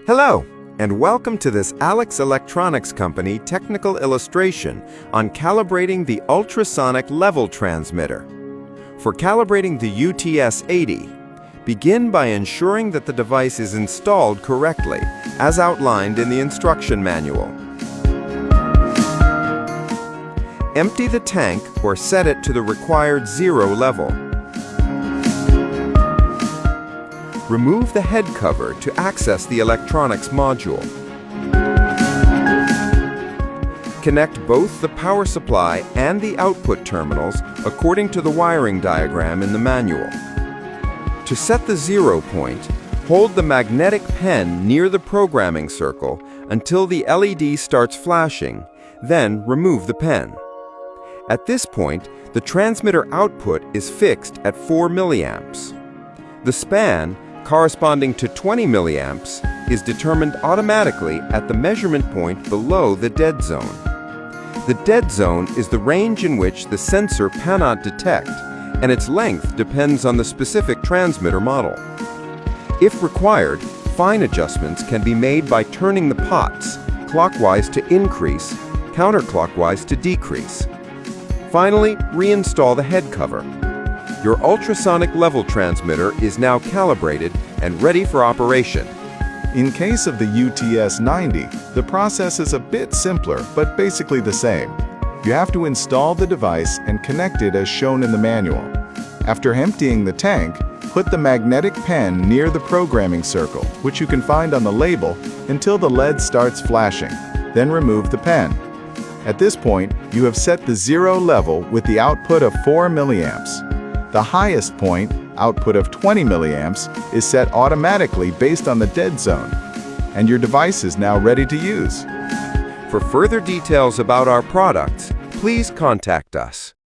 Hello, and welcome to this Alex Electronics Company technical illustration on calibrating the ultrasonic level transmitter. For calibrating the UTS-80, begin by ensuring that the device is installed correctly, as outlined in the instruction manual. Empty the tank or set it to the required 0 level. Remove the head cover to access the electronics module. Connect both the power supply and the output terminals according to the wiring diagram in the manual. To set the 0 point, hold the magnetic pen near the programming circle until the LED starts flashing, then remove the pen. At this point, the transmitter output is fixed at 4 milliamps. The span, corresponding to 20 milliamps, is determined automatically at the measurement point below the dead zone. The dead zone is the range in which the sensor cannot detect, and its length depends on the specific transmitter model. If required, fine adjustments can be made by turning the pots clockwise to increase, counterclockwise to decrease. Finally, reinstall the head cover. Your ultrasonic level transmitter is now calibrated and ready for operation. In case of the UTS-90, the process is a bit simpler, but basically the same. You have to install the device and connect it as shown in the manual. After emptying the tank, put the magnetic pen near the programming circle, which you can find on the label, until the LED starts flashing. Then remove the pen. At this point, you have set the 0 level with the output of 4 milliamps. The highest point, output of 20 milliamps, is set automatically based on the dead zone, and your device is now ready to use. For further details about our products, please contact us.